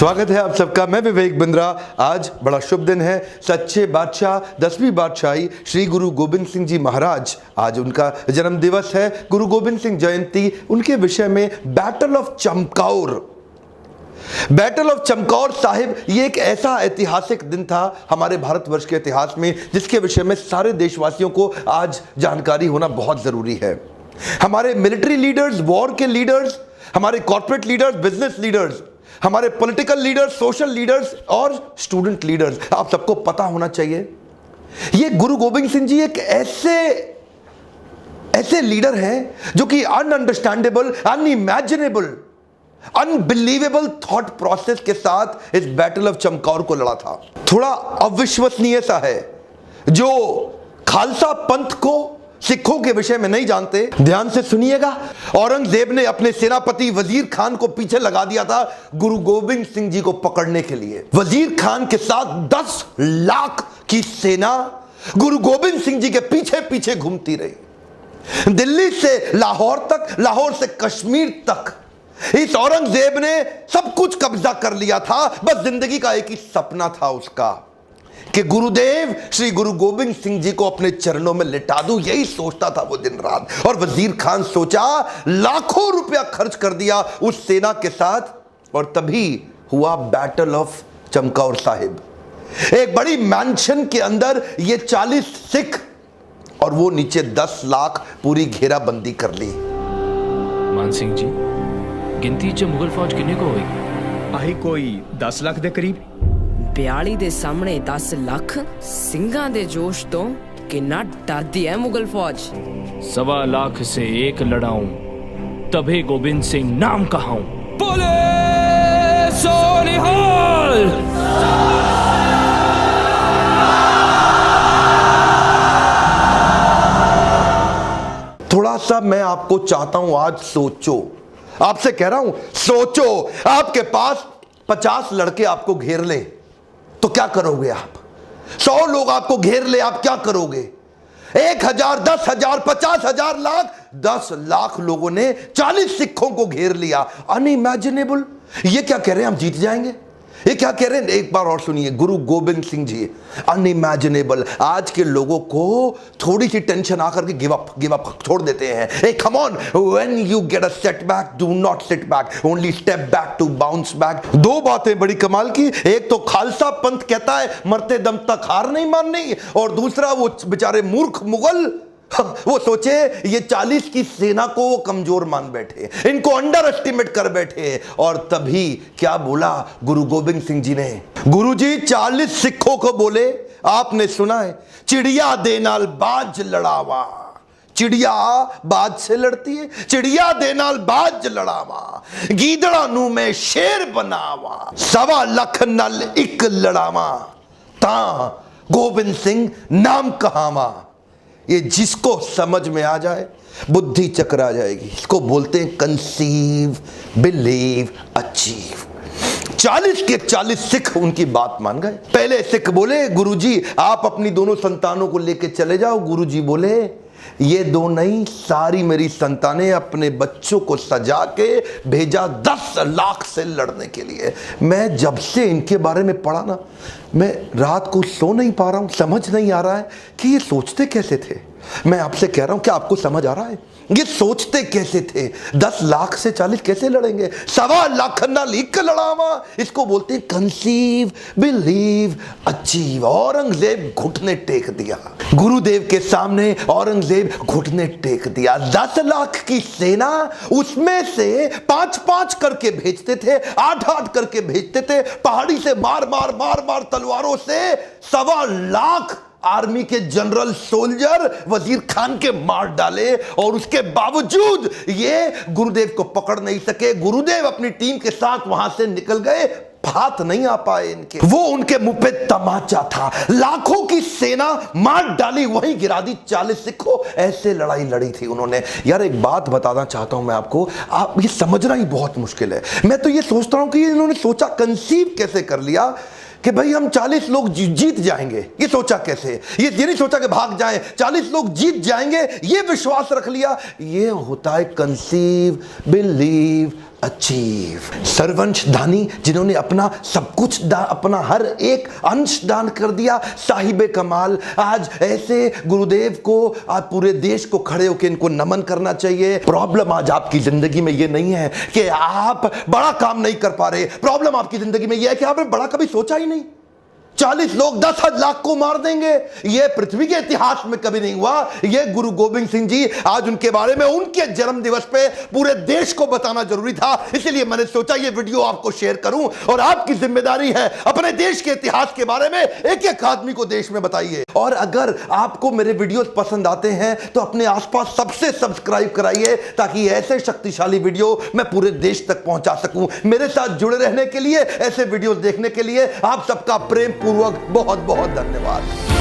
स्वागत है आप सबका। मैं विवेक बिंद्रा। आज बड़ा शुभ दिन है। सच्चे बादशाह 10वीं बादशाही श्री गुरु गोबिंद सिंह जी महाराज, आज उनका जन्म दिवस है। गुरु गोबिंद सिंह जयंती, उनके विषय में बैटल ऑफ चमकौर साहिब, ये एक ऐसा ऐतिहासिक दिन था हमारे भारतवर्ष के इतिहास में जिसके विषय में सारे देशवासियों को आज जानकारी होना बहुत जरूरी है। हमारे मिलिट्री लीडर्स, वॉर के लीडर्स, हमारे कॉर्पोरेट लीडर्स, बिजनेस लीडर्स, हमारे पॉलिटिकल लीडर्स, सोशल लीडर्स और स्टूडेंट लीडर्स, आप सबको पता होना चाहिए ये गुरु गोबिंद सिंह जी एक ऐसे लीडर हैं जो कि अनअंडरस्टैंडेबल, अनइमेजिनेबल, अनबिलीवेबल थॉट प्रोसेस के साथ इस बैटल ऑफ चमकौर को लड़ा था। थोड़ा अविश्वसनीय सा है। जो खालसा पंथ को सिखों के विषय में नहीं जानते, ध्यान से सुनिएगा। औरंगजेब ने अपने सेनापति वजीर खान को पीछे लगा दिया था गुरु गोबिंद सिंह जी को पकड़ने के लिए। वजीर खान के साथ 10 लाख की सेना गुरु गोबिंद सिंह जी के पीछे पीछे घूमती रही, दिल्ली से लाहौर तक, लाहौर से कश्मीर तक। इस औरंगजेब ने सब कुछ कब्जा कर लिया था। बस जिंदगी का एक ही सपना था उसका कि गुरुदेव श्री गुरु गोबिंद सिंह जी को अपने चरणों में लिटा दूं। यही सोचता था वो दिन रात। और वजीर खान सोचा, लाखों रुपया खर्च कर दिया उस सेना के साथ, और तभी हुआ बैटल ऑफ चमकौर साहिब। एक बड़ी मैंशन के अंदर ये 40 सिख और वो नीचे 10 लाख पूरी घेराबंदी कर ली। मान सिंह जी, गिनती च मुगल फौज किन्ने को होगी? आही कोई 10 लाख दे करीब। 42 ਦੇ ਸਾਹਮਣੇ 10 ਲੱਖ ਸਿੰਘਾਂ ਦੇ जोश तो कितना डरती है मुगल फौज। 1.25 लाख से एक लड़ाऊं तभी गोविंद सिंह नाम कहाऊं। बोले सोनिहाल। थोड़ा सा मैं आपको चाहता हूं, आज सोचो, आपसे कह रहा हूं सोचो। आपके पास 50 लड़के आपको घेर ले तो क्या करोगे आप? 100 लोग आपको घेर ले, आप क्या करोगे? 1000, 10,000, 50,000, लाख, 10 लाख लोगों ने 40 सिखों को घेर लिया। अनइमेजिनेबल। ये क्या कह रहे हैं, हम जीत जाएंगे? ये क्या कह रहे हैं? एक बार और सुनिए। गुरु गोबिंद सिंह जी, अनइमेजिनेबल। आज के लोगों को थोड़ी सी टेंशन आकर के गिव अप छोड़ देते हैं। ए come on, when you get a setback, do not sit back, only step back to bounce back. दो बातें बड़ी कमाल की। एक तो खालसा पंथ कहता है मरते दम तक हार नहीं माननी, और दूसरा वो बेचारे मूर्ख मुगल, वो सोचे ये 40 की सेना को वो कमजोर मान बैठे, इनको अंडर एस्टिमेट कर बैठे। और तभी क्या बोला गुरु गोबिंद सिंह जी ने? गुरु जी 40 सिखों को बोले, आपने सुना है, चिड़िया दे नाल बाज लड़ावा। चिड़िया बाज से लड़ती है, चिड़िया दे नाल बाज लड़ावा, गीदड़ा नू में शेर बनावा, 1.25 लाख नाल एक लड़ावा, ता गोबिंद सिंह नाम कहावा। ये जिसको समझ में आ जाए बुद्धि चकरा जाएगी। इसको बोलते हैं कंसीव, बिलीव, अचीव। 40 के 40 सिख उनकी बात मान गए। पहले सिख बोले, गुरुजी आप अपनी दोनों संतानों को लेके चले जाओ। गुरुजी बोले, ये दो नहीं, सारी मेरी संतानें अपने बच्चों को सजा के भेजा 10 लाख से लड़ने के लिए। मैं जब से इनके बारे में पढ़ा ना, मैं रात को सो नहीं पा रहा हूं। समझ नहीं आ रहा है कि ये सोचते कैसे थे। मैं आपसे कह रहा हूं, क्या आपको समझ आ रहा है ये सोचते कैसे थे? 10 लाख से 40 कैसे लड़ेंगे? 1.25 लाख ना लीक लड़ावा। इसको बोलते हैं कंसीव, बिलीव, अचीव। औरंगजेब घुटने टेक दिया गुरुदेव के सामने। औरंगजेब घुटने टेक दिया। 10 लाख की सेना, उसमें से 5-5 करके भेजते थे, 8-8 करके भेजते थे। पहाड़ी से मार मार मार मार तलवारों से 1.25 लाख आर्मी के जनरल सोल्जर वजीर खान के मार डाले, और उसके बावजूद ये गुरुदेव को पकड़ नहीं सके। गुरुदेव अपनी टीम के साथ वहां से निकल गए, हाथ नहीं आ पाए इनके। वो उनके मुंह पे तमाचा था। लाखों की सेना मार डाली, वहीं गिरा दी 40 सिखों। ऐसे लड़ाई लड़ी थी उन्होंने। यार एक बात बताना चाहता हूं मैं आपको, आप ये समझना ही बहुत मुश्किल है। मैं तो ये सोचता हूं कि इन्होंने सोचा, कंसीव कैसे कर लिया कि भाई हम 40 लोग जीत जाएंगे। ये सोचा कैसे? ये नहीं सोचा कि भाग जाएं, 40 लोग जीत जाएंगे, ये विश्वास रख लिया। ये होता है कंसीव, बिलीव, अचीव। सर्वंशदानी जिन्होंने अपना सब कुछ अपना हर एक अंश दान कर दिया, साहिबे कमाल। आज ऐसे गुरुदेव को आज पूरे देश को खड़े होकर इनको नमन करना चाहिए। प्रॉब्लम आज आपकी जिंदगी में ये नहीं है कि आप बड़ा काम नहीं कर पा रहे, प्रॉब्लम आपकी जिंदगी में ये है कि आपने बड़ा कभी सोचा ही नहीं। 40 लोग 10 लाख को मार देंगे, यह पृथ्वी के इतिहास में कभी नहीं हुआ। यह गुरु गोविंद सिंह जी, आज उनके बारे में उनके जन्म दिवस पे पूरे देश को बताना जरूरी था, इसलिए मैंने सोचा यह वीडियो आपको शेयर करूं। और आपकी जिम्मेदारी है अपने देश के इतिहास के बारे में एक एक आदमी को देश में बताइए। और अगर आपको मेरे वीडियोस पसंद आते हैं तो अपने आसपास सबसे सब्सक्राइब कराइए, ताकि ऐसे शक्तिशाली वीडियो मैं पूरे देश तक पहुंचा सकूं। मेरे साथ जुड़े रहने के लिए, ऐसे वीडियोस देखने के लिए आप सबका प्रेम पूर्वक बहुत बहुत धन्यवाद।